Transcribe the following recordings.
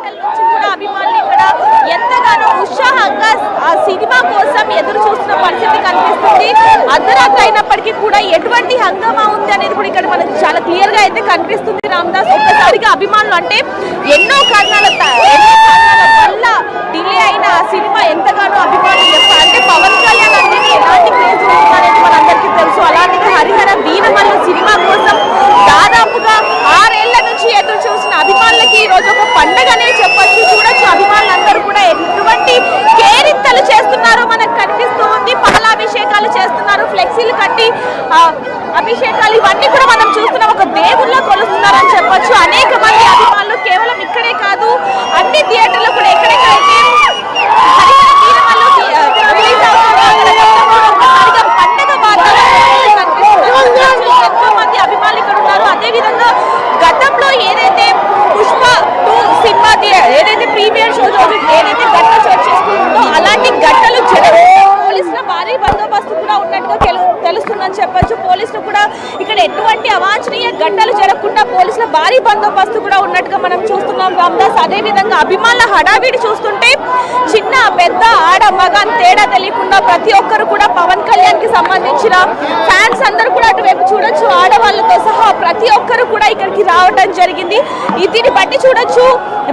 రోజుల నుంచి కూడా అభిమానులు ఇక్కడ ఎంతగానో ఉత్సాహంగా ఆ సినిమా కోసం ఎదురు చూస్తున్న పరిస్థితి కనిపిస్తుంది. అర్ధరాత్రి అయినప్పటికీ కూడా ఎటువంటి హంగామా ఉంది అనేది కూడా ఇక్కడ మనకు చాలా క్లియర్ గా అయితే కనిపిస్తుంది. రామదాస్, ఒక్కసారిగా అభిమానులు అంటే ఎన్నో కారణాల వల్ల డిలే అయిన ఆ సినిమా ఎంతగానో అభిమానులు అంటే పవన్ కళ్యాణ్ అనేది ఎలాంటి క్రేజ్ ఉంటుందనేది మనందరికీ తెలుసు. అలాంటిది హరిహర వీరమల్లు సినిమా కోసం దాదాపుగా 6 ఏళ్ల నుంచి ఎదురు చూసిన అభిమానులకి ఈ రోజు ఒక పండగనే చెప్పొచ్చు. చూడొచ్చు అభిమానులందరూ కూడా ఎటువంటి కేరింతలు చేస్తున్నారో మనకు కనిపిస్తూ ఉంది. పాలాభిషేకాలు చేస్తున్నారు, ఫ్లెక్సీలు కట్టి అభిషేకాలు ఇవన్నీ కూడా మనం చూస్తున్నాం. ఒక దేవుళ్ళ కొలుస్తున్నారని చెప్పొచ్చు. అనేక మంది అభిమానులు కేవలం ఇక్కడే కాదు అన్ని థియేటర్లు కూడా ఎక్కడెక్కడైతే పండగ వాతావరణం కనిపిస్తుంది. ఎంతో మంది అభిమానులు ఇక్కడ ఉన్నారు. అదేవిధంగా గతంలో ఏదైతే పుష్ప 2 సినిమా ఏదైతే ప్రీమియర్ షో ఏదైతే గట్ట షో చేసుకుంటుందో అలాంటి గట్టలు పోలీసుల భారీ బందోబస్తు కూడా ఉన్నట్టుగా తెలుస్తుందని చెప్పొచ్చు. పోలీసులు కూడా ఇక్కడ ఎటువంటి అవాంఛనీయ ఘటనలు జరగకుండా పోలీసుల భారీ బందోబస్తు కూడా ఉన్నట్టుగా మనం చూస్తున్నాం రామదాస్. అదే విధంగా అభిమానుల హడావిడి చూస్తుంటే చిన్న పెద్ద ఆడ మగ తేడా తెలియకుండా ప్రతి ఒక్కరు కూడా పవన్ కళ్యాణ్ కి సంబంధించిన ఫ్యాన్స్ అందరూ కూడా అటువైపు చూడొచ్చు. ఆడవాళ్ళతో సహా ప్రతి ఒక్కరు కూడా ఇక్కడికి రావడం జరిగింది. దీన్ని బట్టి చూడొచ్చు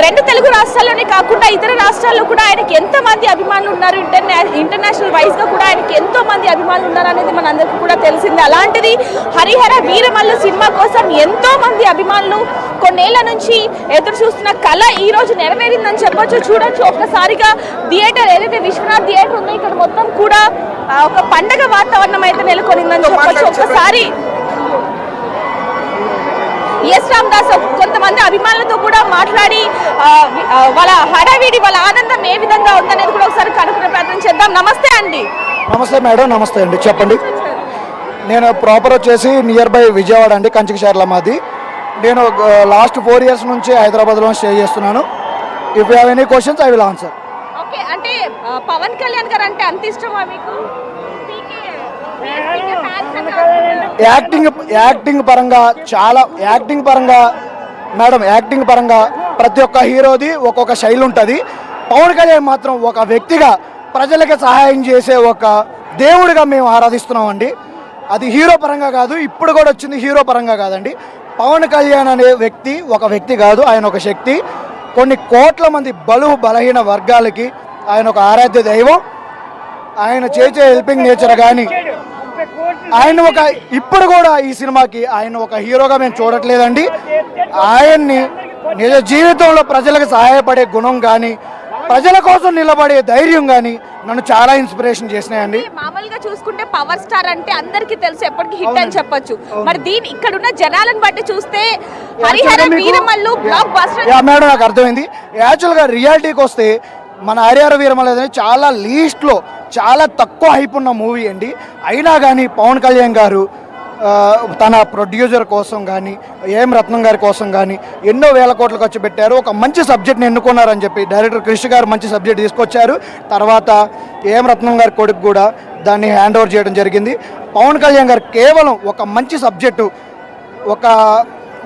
2 తెలుగు రాష్ట్రాల్లోనే కాకుండా ఇతర రాష్ట్రాల్లో కూడా ఆయనకి ఎంత మంది అభిమానులు ఉన్నారు. ఇంటర్నేషనల్ వైజ్ గా కూడా ఆయనకి ఎంతో మంది అభిమానులు ఉన్నారు అనేది మనందరికీ కూడా తెలిసింది. అలాంటిది హరిహర వీరమల్లు సినిమా కోసం ఎంతో మంది అభిమానులు కొన్నేళ్ల నుంచి ఎదురు చూస్తున్న కళ ఈ రోజు నెరవేరిందని చెప్పొచ్చు. చూడొచ్చు ఒక్కసారిగా థియేటర్ ఏదైతే విశ్వనాథ్ థియేటర్ ఉందో ఇక్కడ మొత్తం కూడా ఒక పండగ వాతావరణం అయితే నెలకొనిందని చెప్పొచ్చు. ఒక్కసారి ఎస్ రామదాస్ కొంతమంది అభిమానులతో కూడా మాట్లాడి వాళ్ళ హడావిడి వాళ్ళ ఆనందం ఏ విధంగా ఉందనేది కూడా ఒకసారి కనుక్కునే ప్రయత్నం చేద్దాం. నమస్తే అండి. నమస్తే మేడం. నమస్తే అండి, చెప్పండి. నేను ప్రాపర్ వచ్చేసి నియర్ బై విజయవాడ అండి, కంచికచర్ల మాది. నేను లాస్ట్ 4 ఇయర్స్ నుంచి హైదరాబాద్లో స్టే చేస్తున్నాను. If you have any questions I will answer. Okay, అంటే పవన్ కళ్యాణ్ గారు అంటే అంత ఇష్టమా మీకు? యాక్టింగ్ పరంగా చాలా యాక్టింగ్ పరంగా ప్రతి ఒక్క హీరోది ఒక్కొక్క శైలి ఉంటుంది. పవన్ కళ్యాణ్ మాత్రం ఒక వ్యక్తిగా ప్రజలకి సహాయం చేసే ఒక దేవుడిగా మేము ఆరాధిస్తున్నామండి. అది హీరో పరంగా కాదు, ఇప్పుడు కూడా వచ్చింది హీరో పరంగా కాదండి. పవన్ కళ్యాణ్ అనే వ్యక్తి ఒక వ్యక్తి కాదు, ఆయన ఒక శక్తి. కొన్ని కోట్ల మంది బలహీన వర్గాలకి ఆయన ఒక ఆరాధ్య దైవం. ఆయన చేసే హెల్పింగ్ నేచర్ కానీ ఆయన ఇప్పుడు కూడా ఈ సినిమాకి ఆయన ఒక హీరోగా మేము చూడట్లేదండి. ఆయన్ని నిజ జీవితంలో ప్రజలకు సహాయపడే గుణం కానీ ప్రజల కోసం నిలబడే ధైర్యం కానీ నన్ను చాలా ఇన్స్పిరేషన్ చేసినాయండి. మామూలుగా చూసుకుంటే పవర్ స్టార్ అంటే అందరికీ తెలుసు, ఎప్పటికీ హిట్ అని చెప్పొచ్చు. మరి దీని ఇక్కడ ఉన్న జనాలను బట్టి చూస్తే Harihara Veeramallu block buster. Madam, నాకు అర్థమైంది. యాక్చువల్గా రియాలిటీకి వస్తే మన హరిహర వీరమల్లు అనేది చాలా లీస్ట్లో చాలా తక్కువ హైప్ ఉన్న మూవీ అండి. అయినా కానీ పవన్ కళ్యాణ్ గారు తన ప్రొడ్యూసర్ కోసం కానీ ఏం రత్నం గారి కోసం కానీ ఎన్నో వేల కోట్లు ఖర్చు పెట్టారు. ఒక మంచి సబ్జెక్ట్ని ఎన్నుకున్నారని చెప్పి డైరెక్టర్ కృష్ణ గారు మంచి సబ్జెక్ట్ తీసుకొచ్చారు. తర్వాత ఏం రత్నం గారి కొడుకు కూడా దాన్ని హ్యాండ్ ఓవర్ చేయడం జరిగింది. పవన్ కళ్యాణ్ గారు కేవలం ఒక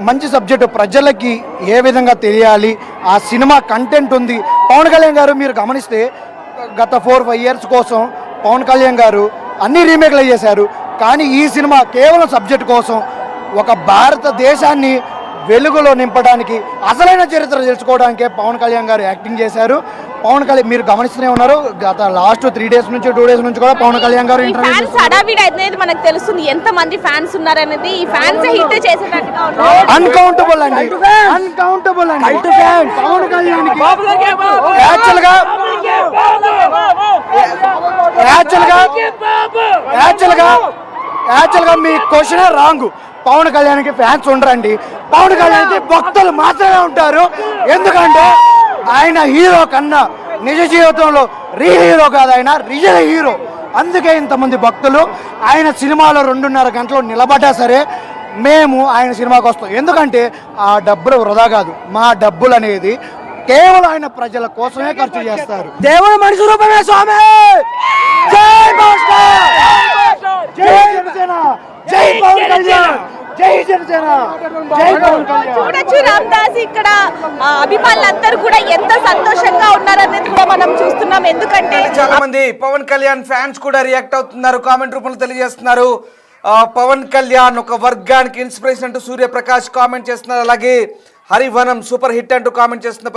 మంచి సబ్జెక్టు ప్రజలకి ఏ విధంగా తెలియాలి, ఆ సినిమా కంటెంట్ ఉంది. పవన్ కళ్యాణ్ గారు మీరు గమనిస్తే గత 4-5 ఇయర్స్ కోసం పవన్ కళ్యాణ్ గారు అన్ని రీమేక్లు చేశారు. కానీ ఈ సినిమా కేవలం సబ్జెక్ట్ కోసం ఒక భారతదేశాన్ని వెలుగులో నింపడానికి అసలైన చరిత్ర తెలుసుకోవడానికే పవన్ కళ్యాణ్ గారు యాక్టింగ్ చేశారు. పవన్ కళ్యాణ్ మీరు గమనిస్తూనే ఉన్నారు, గత లాస్ట్ 3 డేస్ నుంచి 2 డేస్ నుంచి కూడా పవన్ కళ్యాణ్ గారు మనకు తెలుస్తుంది ఎంత మంది ఫ్యాన్స్ ఉన్నారనేది. ఈ ఫ్యాన్స్ హిట్ చేసేటట్టుగా అన్కౌంటబుల్ అండి, అన్కౌంటబుల్ అండి పవన్ కళ్యాణ్ కి. యాక్చువల్గా మీ క్వశ్చన్ రాంగ్. పవన్ కళ్యాణ్కి ఫ్యాన్స్ ఉండరండి, పవన్ కళ్యాణ్కి భక్తులు మాత్రమే ఉంటారు. ఎందుకంటే ఆయన హీరో కన్నా నిజ జీవితంలో రియల్ హీరో కాదు, ఆయన రియల్ హీరో. అందుకే ఇంతమంది భక్తులు. ఆయన సినిమాలో 2.5 గంటలు నిలబడ్డా సరే మేము ఆయన సినిమాకి వస్తాం. ఎందుకంటే ఆ డబ్బులు వృధా కాదు, మా డబ్బులు అనేది కేవలం ఆయన ప్రజల కోసమే ఖర్చు చేస్తారు. దేవుడు మనిషి రూపమే స్వామి. జై మాస్టర్, జై జనసేన, జై పవన్ కళ్యాణ్, జై జన. చూడొచ్చు రామ్దాస్ ఇక్కడ అభిమానులందరూ కూడా ఎంత సంతోషంగా ఉన్నారనేది కూడా మనం చూస్తున్నాం. ఎందుకంటే చాలా మంది పవన్ కళ్యాణ్ ఫ్యాన్స్ కూడా రియాక్ట్ అవుతున్నారు, కామెంట్ రూపంలో తెలియజేస్తున్నారు. పవన్ కళ్యాణ్ ఒక వర్గానికి ఇన్స్పిరేషన్ అంటూ సూర్యప్రకాష్ కామెంట్ చేస్తున్నారు. అలాగే హరివనం సూపర్ హిట్ అంటూ కామెంట్ చేస్తున్న పరిస్థితి.